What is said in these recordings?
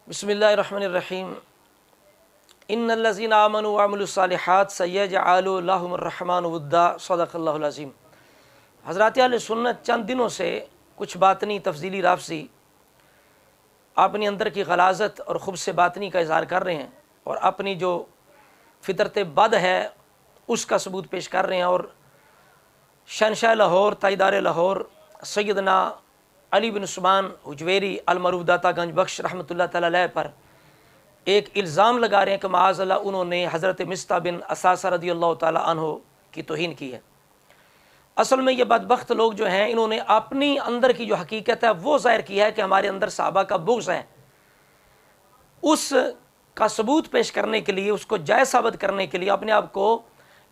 बिस्मिल्लाहिर्रहमानिर्रहीम। इन्नल्लज़ीना आमनू व अमिलुस्सालिहात सयजअलु लहुमुर्रहमानु वुद्दा। सदक़ल्लाहुल अज़ीम। हज़रात अहले सुन्नत चंद दिनों से कुछ बातनी तफज़ीली राफ़सी अपने अंदर की गलाज़त और ख़ुब्स बातनी का इज़हार कर रहे हैं और अपनी जो फ़ितरत बद है उसका सबूत पेश कर रहे हैं। और शहंशाह लाहौर ताइदार लाहौर सैयदना अली बिन उस्मान हुजवेरी अल-मरूफ दाता गंज बख्श रहमतुल्लाह तआला अलैह पर एक इल्ज़ाम लगा रहे हैं कि माअज़ल्लाह उन्होंने हज़रत मिस्ता बिन असासा रज़ियल्लाहु तआला अन्हु की तौहीन की है। असल में ये बदबख्त लोग जो हैं इन्होंने अपनी अंदर की जो हकीकत है वो ज़ाहिर किया है कि हमारे अंदर सहाबा का बुग़्ज़ है। उस का सबूत पेश करने के लिए, उसको जायज़ साबित करने के लिए अपने आप को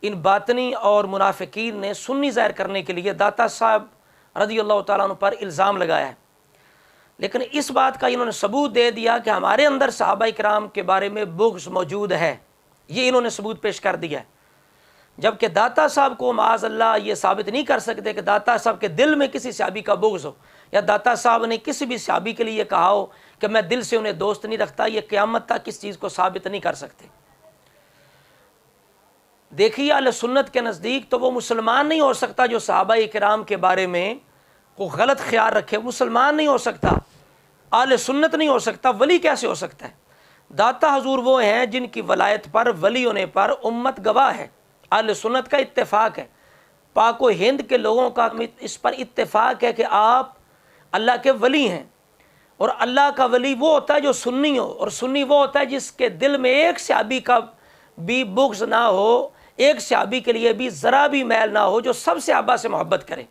इन बातनी और मुनाफिकीन ने सुन्नी ज़ाहिर करने के लिए दाता साहब रज़ियल्लाहु तआला अन्हु पर इल्ज़ाम लगाया है। लेकिन इस बात का इन्होंने सबूत दे दिया कि हमारे अंदर सहाबा किराम के बारे में बुग़्ज़ मौजूद है, ये इन्होंने सबूत पेश कर दिया है। जबकि दाता साहब को माअज़ल्लाह ये साबित नहीं कर सकते कि दाता साहब के दिल में किसी सहाबी का बुग़्ज़ हो, या दाता साहब ने किसी भी सहाबी के लिए कहा हो कि मैं दिल से उन्हें दोस्त नहीं रखता। ये क़यामत तक किस चीज़ को साबित नहीं कर सकते। देखिए, अहले सुन्नत के नज़दीक तो वो मुसलमान नहीं हो सकता जो सहाबा किराम के बारे में को गलत ख्याल रखे, मुसलमान नहीं हो सकता, अहले सुन्नत नहीं हो सकता। वली कैसे हो सकता है? दाता हजूर वो हैं जिनकी वलायत पर, वली होने पर उम्मत गवाह है। अहले सुन्नत का इत्तेफाक है, पाको हिंद के लोगों का इस पर इत्तेफाक है कि आप अल्लाह के वली हैं। और अल्लाह का वली वो होता है जो सुन्नी हो, और सुन्नी वो होता है जिसके दिल में एक सहाबी का भी बुग़्ज़ ना हो, एक सहाबी के लिए भी ज़रा भी मैल ना हो, जो सब सहाबा से मोहब्बत करे,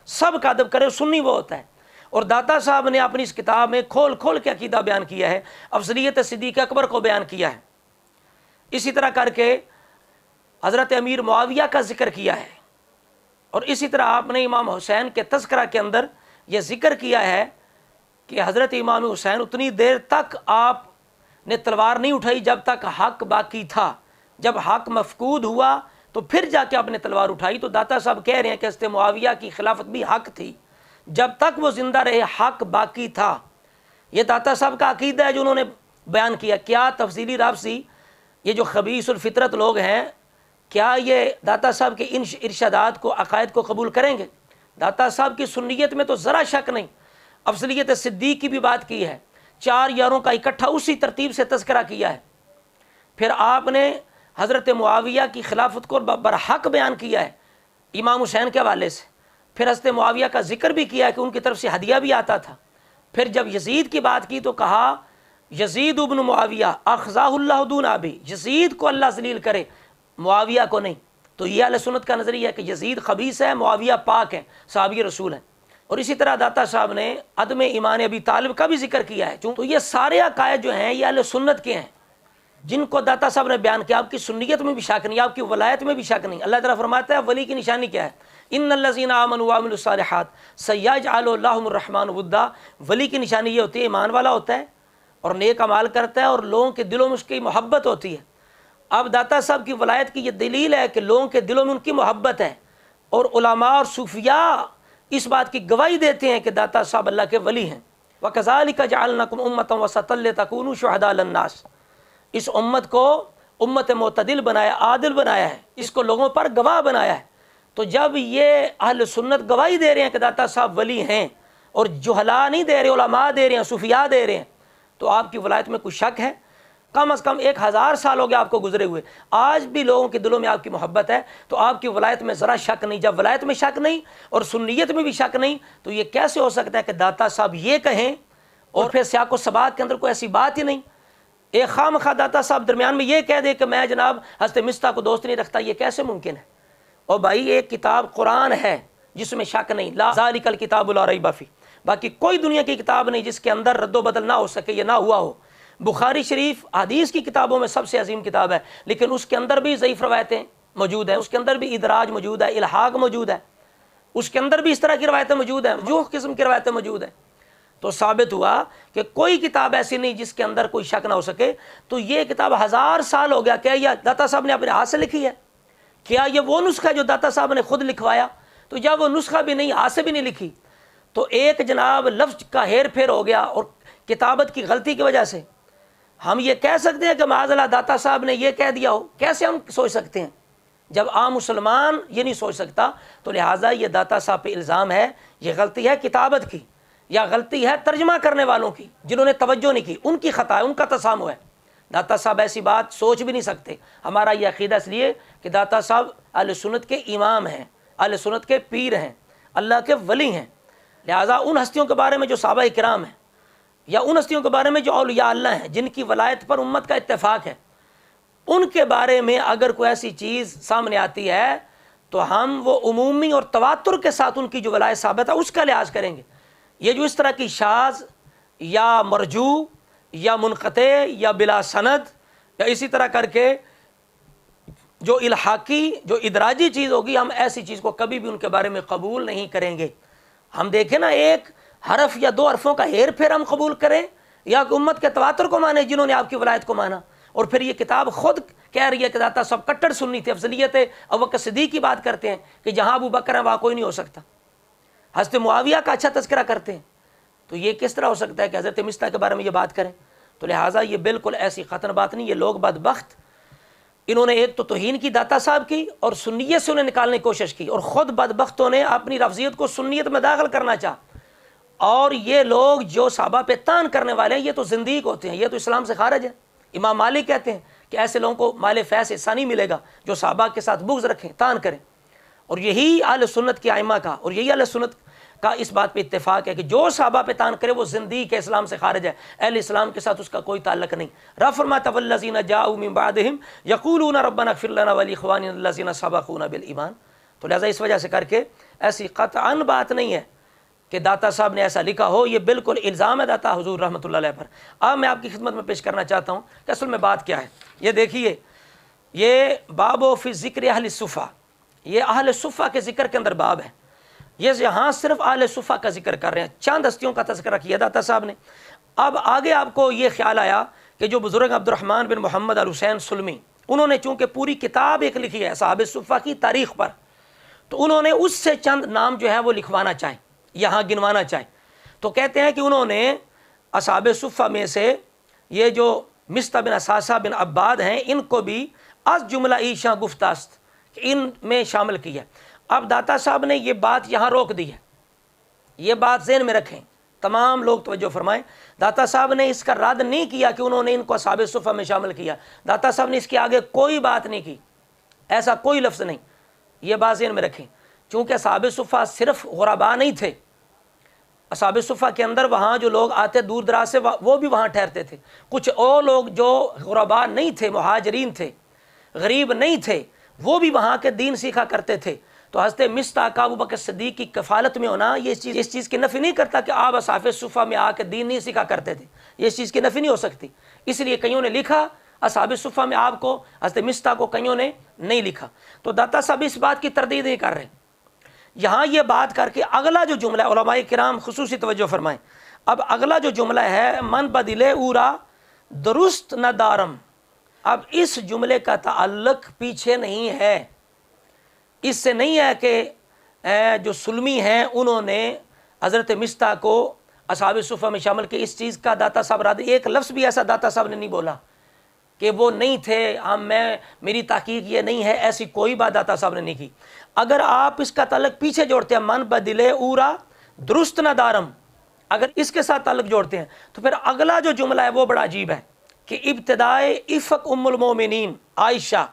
सब का अदब करे, सुन्नी वो होता है। और दाता साहब ने अपनी इस किताब में खोल खोल के अकीदा बयान किया है, अफ़ज़लियत सिद्दीक़ अकबर को बयान किया है। इसी तरह करके हज़रत अमीर मुआविया का जिक्र किया है। और इसी तरह आपने इमाम हुसैन के तज़किरा के अंदर यह जिक्र किया है कि हज़रत इमाम हुसैन उतनी देर तक आपने तलवार नहीं उठाई जब तक हक़ बाकी था। जब हक़ मफकूद हुआ तो फिर जाके आपने तलवार उठाई। तो दाता साहब कह रहे हैं कि हज़रत मुआविया की खिलाफत भी हक़ थी, जब तक वो ज़िंदा रहे हक़ बाकी था। ये दाता साहब का अकीदा है जो उन्होंने बयान किया। क्या तफसीली राफ़सी ये जो खबीसुल फितरत लोग हैं, क्या ये दाता साहब के इन इरशादात को, अक़ायद को कबूल करेंगे? दाता साहब की सुन्नियत में तो ज़रा शक नहीं। अफ़ज़लियत सिद्दीक़ की भी बात की है, 4 यारों का इकट्ठा उसी तरतीब से तज़किरा किया है। फिर आपने हज़रत मुआविया की खिलाफत को बरहक बयान किया है इमाम हुसैन के हवाले से। फिर हज़रत मुआविया का जिक्र भी किया है कि उनकी तरफ से हदिया भी आता था। फिर जब यज़ीद की बात की तो कहा यज़ीद इब्न मुआविया अख़ज़ाहुल्लाहु दून अबी, यज़ीद को अल्लाह ज़लील करे, मुआविया को नहीं। तो ये अहले सुन्नत का नज़रिया है कि यज़ीद खबीस है, मुआविया पाक है, सहाबी रसूल है। और इसी तरह दाता साहब ने अदम ईमान अबी तालिब का भी जिक्र किया है। तो ये सारे अक़ायद जो हैं ये अहले सुन्नत के हैं, जिनको दाता साहब ने बयान किया। आपकी सुन्नियत में भी शक नहीं, आपकी वलायत में भी शक नहीं। अल्लाह ताला फरमाता है वली की निशानी क्या है? इन्नल्लज़ीना आमनू व अमिलुस्सालिहात सयजअलु लहुमुर्रहमानु वुद्दा। वली की निशानी ये होती है ईमान वाला होता है और नेक अमाल करता है और लोगों के दिलों में उसकी मोहब्बत होती है। अब दाता साहब की वलायत की ये दलील है कि लोगों के दिलों में उनकी मोहब्बत है। और उलमा और सूफिया इस बात की गवाही देते हैं कि दाता साहब अल्लाह के वली हैं। व कज़ालिका जअलनाकुम उम्मतन वसतन लितकूनू शुहदा अलन्नास। इस उम्मत को उम्मत मोतदिल बनाया, आदिल बनाया है, इसको लोगों पर गवाह बनाया है। तो जब ये अहले सुन्नत गवाही दे रहे हैं कि दाता साहब वली हैं और जुहला नहीं दे रहे, उलमा दे रहे हैं, सूफिया दे रहे हैं, तो आपकी वलायत में कुछ शक है? कम अज़ कम 1000 साल हो गए आपको गुजरे हुए, आज भी लोगों के दिलों में आपकी मोहब्बत है, तो आपकी वलायत में ज़रा शक नहीं। जब वलायत में शक नहीं और सुन्नियत में भी शक नहीं, तो ये कैसे हो सकता है कि दाता साहब ये कहें और फिर सियाक़ो सबाक़ के अंदर कोई ऐसी बात ही नहीं? एक खामखा दाता साहब दरमियान में ये कह दे कि मैं जनाब हज़रत मिस्ता को दोस्त नहीं रखता, ये कैसे मुमकिन है? और भाई एक किताब कुरान है जिसमें शक नहीं, ला ज़ालिकल किताबु ला रैब फीह। बाकी कोई दुनिया की किताब नहीं जिसके अंदर रद्दो बदल ना हो सके, ये ना हुआ हो। बुखारी शरीफ हदीस की किताबों में सबसे अजीम किताब है, लेकिन उसके अंदर भी ज़ईफ़ रवायतें मौजूद हैं, उसके अंदर भी इदराज मौजूद है, इल्हाक मौजूद है, उसके अंदर भी इस तरह की रवायतें मौजूद हैं, जो किस्म की रवायतें मौजूद हैं। तो साबित हुआ कि कोई किताब ऐसी नहीं जिसके अंदर कोई शक ना हो सके। तो ये किताब 1000 साल हो गया, क्या यह दाता साहब ने अपने हाथ से लिखी है? क्या ये वो नुस्खा जो दाता साहब ने खुद लिखवाया? तो जब वो नुस्खा भी नहीं, हाथ से भी नहीं लिखी, तो एक जनाब लफ्ज़ का हेर फेर हो गया और किताबत की गलती की वजह से हम ये कह सकते हैं कि माज़अल्लाह दाता साहब ने ये कह दिया हो? कैसे हम सोच सकते हैं? जब आम मुसलमान ये नहीं सोच सकता, तो लिहाजा ये दाता साहब पे इल्ज़ाम है, ये गलती है किताबत की या गलती है तर्जमा करने वालों की, जिन्होंने तवज्जो नहीं की, उनकी ख़ता है, उनका तसामु है। दाता साहब ऐसी बात सोच भी नहीं सकते। हमारा ये अक़ीदा इसलिए कि दाता साहब अहले सुन्नत के इमाम हैं, अहले सुन्नत के पीर हैं, अल्लाह के वली हैं। लिहाजा उन हस्तियों के बारे में जो सहाबा किराम हैं, या उन हस्तियों के बारे में जो औलिया अल्लाह हैं, जिनकी वलायत पर उम्मत का इत्तेफाक है, उनके बारे में अगर कोई ऐसी चीज़ सामने आती है तो हम वो उमूमी और तवातुर के साथ उनकी जो वलायत साबित है उसका लिहाज करेंगे। ये जो इस तरह की शाज या मरजू या मुनक़ते या बिला सनद या इसी तरह करके जो इल्हाकी जो इदराजी चीज़ होगी, हम ऐसी चीज़ को कभी भी उनके बारे में कबूल नहीं करेंगे। हम देखें ना, एक हरफ या दो हरफों का हेर फेर हम कबूल करें, या उम्मत के तवातुर को माने जिन्होंने आपकी वलायत को माना। और फिर ये किताब खुद कह रही है कि दाता सब कट्टर सुन्नी थे, अफजलियत अबू बकर सिद्दीक़ की बात करते हैं कि जहाँ अबू बकर है वहाँ कोई नहीं हो सकता। हज़रत मुआविया का अच्छा तज़किरा करते हैं। तो ये किस तरह हो सकता है कि हज़रत मिस्ता के बारे में ये बात करें? तो लिहाजा ये बिल्कुल ऐसी ख़तन बात नहीं। ये लोग बदबख्त, इन्होंने एक तो तौहीन की दाता साहब की और सुन्नियत से उन्हें निकालने की कोशिश की, और ख़ुद बदबख्तों ने अपनी रफ़ज़ियत को सुन्नियत में दाखिल करना चाहा। और ये लोग जो सहाबा पे तान करने वाले हैं, ये तो ज़िंदीक होते हैं, ये तो इस्लाम से खारिज है। इमाम मालिक कहते हैं कि ऐसे लोगों को माले फैज़ हिस्सा नहीं मिलेगा जो सहाबा के साथ बुग़्ज़ रखें, तान करें। और यही अहले सुन्नत की आइमा का और यही अहले सुन्नत का इस बात पे इत्तेफाक है कि जो सहाबा पे तान करे वो ज़िंदीक है, इस्लाम से खारिज है, अहले इस्लाम के साथ उसका कोई ताल्लुक नहीं। रब फरमाता वल्लज़ीना जाऊ मिन बादिहिम यक़ूलूना रब्बना इग़फ़िर लना व लिइख़वानिना अल्लज़ीना सबक़ूना बिल ईमान। तो लिहाजा इस वजह से करके ऐसी क़तअन बात नहीं है कि दाता साहब ने ऐसा लिखा हो। ये बिल्कुल इल्ज़ाम है दाता हुज़ूर रहमतुल्लाह अलैह पर। अब मैं आपकी खिदमत में पेश करना चाहता हूँ कि असल में बात क्या है। ये देखिए, ये बाबो फ़ी ज़िक्र अहले सुफ़ा, ये अहले सुफ़ा के ज़िक्र के अंदर बाब है। ये यहाँ सिर्फ अहले सुफ़ा का जिक्र कर रहे हैं, चंद हस्तियों का तज़किरा किया दाता साहब ने। अब आगे आपको ये ख्याल आया कि जो बुज़ुर्ग अब्दुर्रहमान बिन मोहम्मद अल हुसैन सुलमी, उन्होंने चूँकि पूरी किताब एक लिखी है साहब सुफ़ा की तारीख़ पर, तो उन्होंने उससे चंद नाम जो है वो लिखवाना चाहे, यहाँ गिनवाना चाहे। तो कहते हैं कि उन्होंने असहाब सुफ़ा में से ये जो मिस्ता बिन असासा बिन अब्बाद हैं, इनको भी अस जुमला ईशा गुफ्तास्त इनमें शामिल किया। अब दाता साहब ने ये बात यहाँ रोक दी है, ये बात ज़हन में रखें, तमाम लोग तवज्जो फरमाएं। दाता साहब ने इसका रद्द नहीं किया कि उन्होंने इनको असहाब सुफ़ा में शामिल किया। दाता साहब ने इसके आगे कोई बात नहीं की, ऐसा कोई लफ्ज़ नहीं। ये बात ज़हन में रखें, चूँकि असहाब सुफ़ा सिर्फ गुरबा नहीं थे। असहाब सुफ़ा के अंदर वहाँ जो लोग आते दूर दराज से, वो भी वहाँ ठहरते थे। कुछ और लोग जो गुरबा नहीं थे, मुहाजिरीन थे, गरीब नहीं थे, वो भी वहाँ के दीन सीखा करते थे। तो हज़रत मिस्ता का अबू बकर सिद्दीक़ की कफ़ालत में होना ये इस चीज़ की नफ़ी नहीं करता कि आप असहाब सुफ़ा में आकर दीन नहीं सीखा करते थे, ये इस चीज़ की नफ़ी नहीं हो सकती। इसलिए कईयों ने लिखा असहाब सुफ़ा में आपको, हज़रत मिस्ता को कईयों ने नहीं लिखा। तो दाता साहब इस बात की तरदीद नहीं कर रहे। यहाँ ये बात करके अगला जो जुमला है, उलमाए किराम खुसूसी तवज्जो फरमाएं। अब अगला जो जुमला है, मन बदिले उरा दुरुस्त न दारम। अब इस जुमले का ताल्लुक पीछे नहीं है, इससे नहीं है कि जो सुलमी हैं उन्होंने हज़रत मिस्ता को असहाब सुफ़ा में शामिल किया। इस चीज़ का दाता साहब राद, एक लफ्ज़ भी ऐसा दाता साहब ने नहीं बोला कि वो नहीं थे, मेरी तहकीक ये नहीं है, ऐसी कोई बात दाता साहब ने नहीं की। अगर आप इसका ताल्लुक पीछे जोड़ते हैं, मन बदिले उरा दुरुस्त न दारम, अगर इसके साथ ताल्लुक जोड़ते हैं तो फिर अगला जो जुमला है वो बड़ा अजीब है कि इब्तिदाए इफ़क उम्मुल मोमिनीन आयशा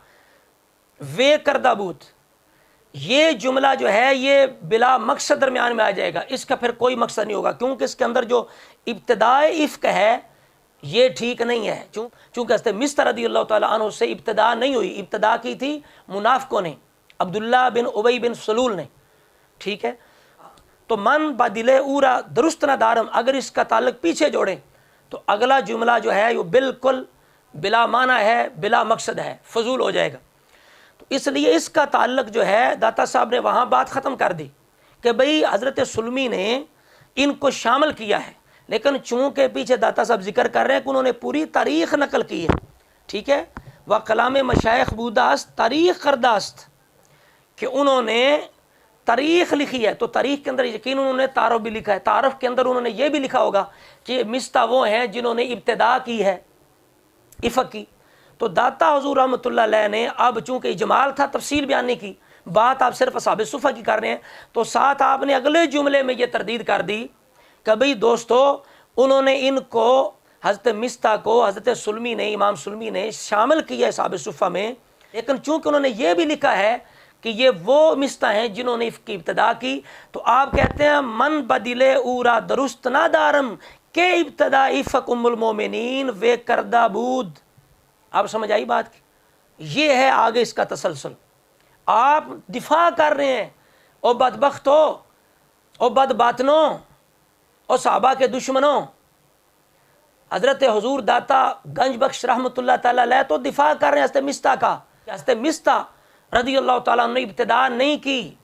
वे करदाबूत। ये जुमला जो है ये बिला मकसद दरमियान में आ जाएगा, इसका फिर कोई मकसद नहीं होगा, क्योंकि इसके अंदर जो इब्तिदाए इफ़्क है ये ठीक नहीं है। चूँकि हज़रत मिस्र रज़ियल्लाहु ताला अन्हु से इब्तिदा नहीं हुई, इब्तिदा की थी मुनाफ़िकों ने, अब्दुल्ला बिन उबई बिन सलूल ने, ठीक है। तो मन बदिले उरा दुरुस्त न दारम, अगर इसका ताल्लुक पीछे जोड़ें तो अगला जुमला जो है वो बिल्कुल बिला माना है, बिला मकसद है, फजूल हो जाएगा। तो इसलिए इसका ताल्लुक जो है दाता साहब ने वहाँ बात ख़त्म कर दी कि भाई हज़रत सुलमी ने इनको शामिल किया है, लेकिन चूँकि पीछे दाता साहब जिक्र कर रहे हैं कि उन्होंने पूरी तारीख़ नकल की है, ठीक है। वह कलाम मशाइख बूदास्त तारीख़ करदास्त कि उन्होंने तारीख़ लिखी है। तो तारीख़ के अंदर यकीन उन्होंने तारफ़ भी लिखा है, तारफ़ के अंदर उन्होंने ये भी लिखा होगा कि मिस्ता वो हैं जिन्होंने इब्तिदा की है, इफ़क की। तो दाता हुज़ूर रहमतुल्लाह अलैह ने अब चूँकि इजमाल था तफसील बयानी की, बात आप सिर्फ असहाब सुफ़ा की कर रहे हैं, तो साथ आपने अगले जुमले में ये तरदीद कर दी कि भाई दोस्तों उन्होंने इनको हज़रत मिस्ता को हज़रत सुलमी ने, इमाम सुलमी ने शामिल किया असहाब सुफ़ा में, लेकिन चूँकि उन्होंने ये भी लिखा है कि ये वो मिस्ता हैं जिन्होंने इफ़ की इब्तदा की, तो आप कहते हैं मन बदिले ऊरा दुरुस्त ना दारम के इब्तदा इफ़क उम्मुल मोमिनीन वे करदा बूद। आप समझ आई बात की? ये है आगे इसका तसलसल। आप दिफा कर रहे हैं, ओ बदबख्तो, ओ बदबातनों, ओ सहाबा के दुश्मनों, हज़रत हुज़ूर दाता गंज बख्श रहमतुल्लाह ताला अलैह तो दिफा कर रहे हैं हज़रत मिस्ता का। हज़रत मिस्ता रज़ी अल्लाह ताला अन्हु ने इब्तिदा नहीं की,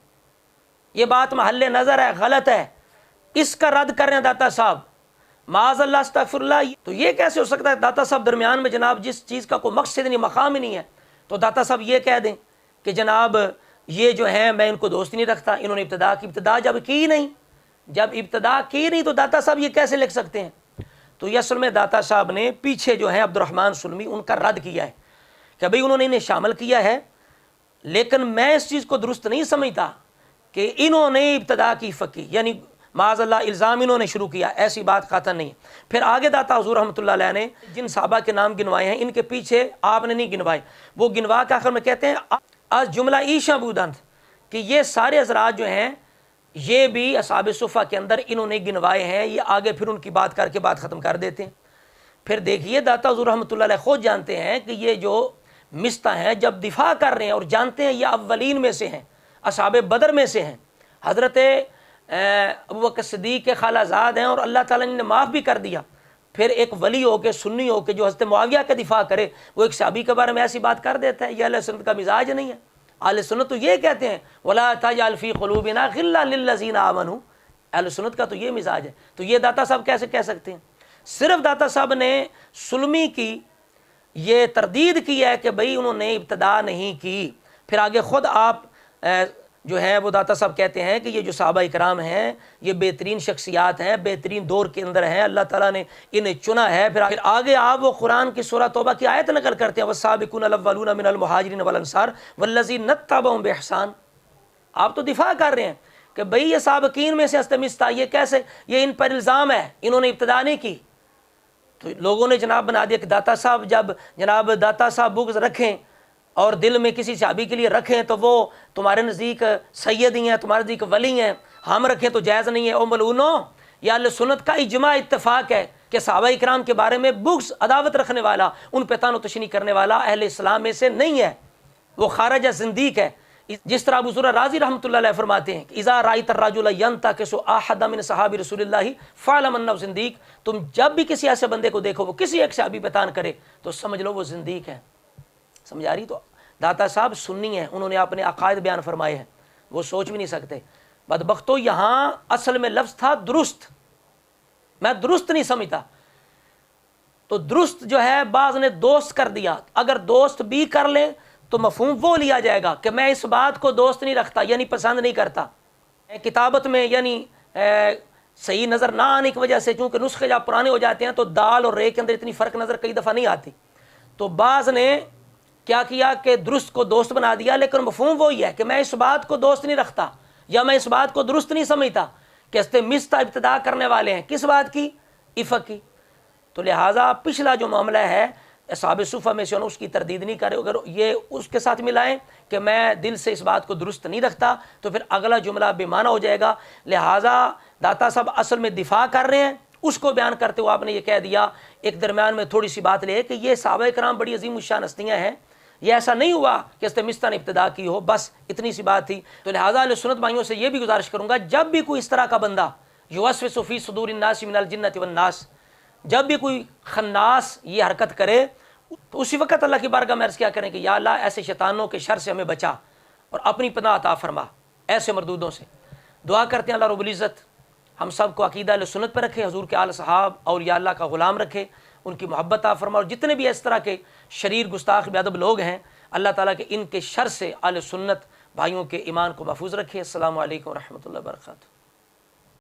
ये बात महल्ले नज़र है, गलत है, इसका रद्द कर रहे हैं दाता साहब। माज़अल्लाह अस्तग़फिरुल्लाह। तो ये कैसे हो सकता है दाता साहब दरमियान में जनाब जिस चीज़ का कोई मकसद नहीं, मकाम ही नहीं है, तो दाता साहब ये कह दें कि जनाब ये जो है मैं इनको दोस्त नहीं रखता, इन्होंने इब्तिदा की। इब्तिदा जब की नहीं, जब इब्तिदा की नहीं तो दाता साहब ये कैसे लिख सकते हैं? तो ये असल में दाता साहब ने पीछे जो है अब्दुर्रहमान सुलमी उनका रद्द किया है कि भाई उन्होंने इन्हें शामिल किया है, लेकिन मैं इस चीज़ को दुरुस्त नहीं समझता कि इन्होंने इब्तिदा की फ़की, यानी माज़अल्लाह इल्ज़ाम इन्होंने शुरू किया, ऐसी बात कतई नहीं। फिर आगे दाता हुज़ूर रहमतुल्लाह अलैह ने जिन सहाबा के नाम गिनवाए हैं, इनके पीछे आपने नहीं गिनवाए, वो गिनवा के आखिर में कहते हैं आज जुमला ईशा बूदंत कि ये सारे हज़रात जो हैं ये भी असहाब सुफ़ा के अंदर इन्होंने गिनवाए हैं। ये आगे फिर उनकी बात करके बात ख़त्म कर देते हैं। फिर देखिए दाता हुज़ूर रहमतुल्लाह अलैह खुद जानते हैं कि ये जो मिस्ता हैं जब दिफा कर रहे हैं और जानते हैं ये अव्वलीन में से हैं, असहाब बदर में से हैं, हज़रत अबू बकर सिद्दीक़ के खालाजाद हैं और अल्लाह ताला ने माफ़ भी कर दिया, फिर एक वली हो के सुन्नी हो के जो हज़रत मुआविया का दिफा करे, वो एक सहाबी के बारे में ऐसी बात कर देता है, यह अहले सुन्नत का मिजाज नहीं है। अहले सुन्नत तो ये कहते हैं वला तजअल फ़ी क़ुलूबिना ग़िल्लन लिल्लज़ीना आमनू, अहले सुन्नत का तो ये मिजाज है। तो ये दाता साहब कैसे कह सकते हैं? सिर्फ दाता साहब ने सुलमी की ये तरदीद की है कि भाई उन्होंने इब्तदा नहीं की। फिर आगे ख़ुद आप जो है वो दाता साहब कहते हैं कि ये जो सहाबा इकराम हैं ये बेहतरीन शख्सियात हैं, बेहतरीन दौर के अंदर हैं, अल्लाह ताला ने इन्हें चुना है। फिर आगे आप वो कुरान की सूरह तौबा की आयत नकल करते हैं, वस्साबिकूनल अव्वलूना मिनल मुहाजिरीन वल अंसार वल्लज़ीना तबअहुम बिइहसान। आप तो दिफा कर रहे हैं कि भाई ये साबिकीन में से अस्तमिस्ता, ये कैसे, ये इन पर इल्ज़ाम है, इन्होंने इब्तिदा नहीं की। तो लोगों ने जनाब बना दिया कि दाता साहब जब जनाब दाता साहब बुग़्ज़ रखें और दिल में किसी सहाबी के लिए रखें तो वो तुम्हारे नज़दीक सैयद ही हैं, तुम्हारे नज़दीक वली हैं, हम रखें तो जायज़ नहीं है। ओ मलूनो, या अहले सुन्नत का इजमा इत्तेफाक है कि सहाबा इकराम के बारे में बुग़्ज़ अदावत रखने वाला, उन पे तानो तशनी करने वाला अहले इस्लाम में से नहीं है, वो खारिज ज़िंदीक है। जिस तरह अबू ज़ुरअ राज़ी रहमतुल्लाह अलैह फरमाते हैं कि इज़ा राइत अर्रजुल यंतकिसु अहद मिन सहाबी रसूलिल्लाह फ़अलम अन्नहु ज़िंदीक, तुम जब भी किसी ऐसे बंदे को देखो वो किसी एक सहाबी बयान करे तो समझ लो वो ज़िंदीक है। समझ आ रही? तो दाता साहब सुन्नी हैं, उन्होंने अपने अकायद बयान फरमाए हैं, वो सोच भी नहीं सकते। बदबख्तो यहाँ असल में लफ्ज़ था दुरुस्त, मैं दुरुस्त नहीं समझता, तो दुरुस्त जो है बाज़ ने दोस्त कर दिया। अगर दोस्त भी कर लें तो मफहूम वो लिया जाएगा कि मैं इस बात को दोस्त नहीं रखता, यानी पसंद नहीं करता। किताबत में यानी सही नज़र ना आने की वजह से चूँकि नुस्खे जब पुराने हो जाते हैं तो दाल और रे के अंदर इतनी फ़र्क नज़र कई दफ़ा नहीं आती, तो बाज़ ने क्या किया कि दुरुस्त को दोस्त बना दिया, लेकिन मफहूम वही है कि मैं इस बात को दोस्त नहीं रखता या मैं इस बात को दुरुस्त नहीं समझता कि इससे मिस्ता इब्तिदा करने वाले हैं किस बात की, इफ़क की। तो लिहाजा पिछला जो मामला है असहाब सुफ़ा में से उसकी तरदीद नहीं करे, अगर ये उसके साथ मिलाएं कि मैं दिल से इस बात को दुरुस्त नहीं रखता तो फिर अगला जुमला बेमाना हो जाएगा। लिहाजा दाता साहब असल में दिफा कर रहे हैं, उसको बयान करते हुए आपने ये कह दिया। एक दरमियान में थोड़ी सी बात ले कि ये सहाबा इकराम बड़ी अजीम शान हस्तियाँ हैं, ये ऐसा नहीं हुआ कि इसने मिस्ता ने इब्तिदा की हो, बस इतनी सी बात थी। तो लिहाजा अहले सुन्नत भाइयों से ये भी गुजारिश करूँगा, जब भी कोई इस तरह का बंदा युवस्विसु फ़ी सुदूरिन नास मिनल जिन्नति वन नास, जब भी कोई खन्नास ये हरकत करे तो उसी वक्त अल्लाह की बारगाह में अर्ज़ क्या करें कि या अल्लाह ऐसे शैतानों के शर से हमें बचा और अपनी पनाह अता फरमा ऐसे मरदूदों से। दुआ करते हैं अल्लाह रब्बुल इज़्ज़त हम सब को अक़ीदा अहले सुन्नत पर रखे, हज़ूर के आल सहाब और या अल्लाह का ग़ुलाम रखे, उनकी मोहब्बत अता फरमा। और जितने भी इस तरह के शरीर गुस्ताख बेअदब लोग हैं अल्लाह ताला के इनके शर से अहले सुन्नत भाइयों के ईमान को महफूज़ रखे। अस्सलामु अलैकुम व रहमतुल्लाहि व बरकातुहू।